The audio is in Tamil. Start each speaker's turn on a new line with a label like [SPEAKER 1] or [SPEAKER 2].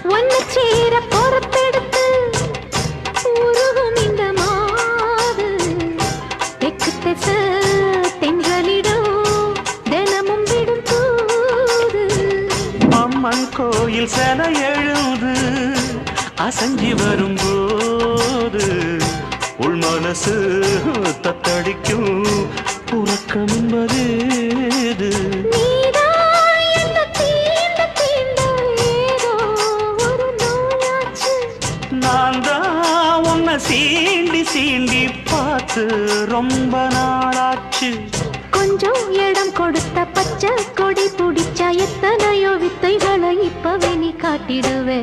[SPEAKER 1] ஒன்னு சேர பொறுப்பெடுத்து உருகும் இந்த மாது தெற்கு திச தென்றலிடம் தினமும் விடும் தூது
[SPEAKER 2] அம்மன் கோயில் சில எழுது அசஞ்சி வரும்போது உள் மனசு தத்தடிக்கும் உறக்கம் என்பது நான் தான் உன்னை சீண்டி சீண்டி பார்த்து ரொம்ப நாளாச்சு
[SPEAKER 1] கொஞ்சம் இடம் கொடுத்த பச்சை கொடி பிடிச்சா எத்தனையோ வித்தைகளை இப்பவே நீ காட்டிடுவே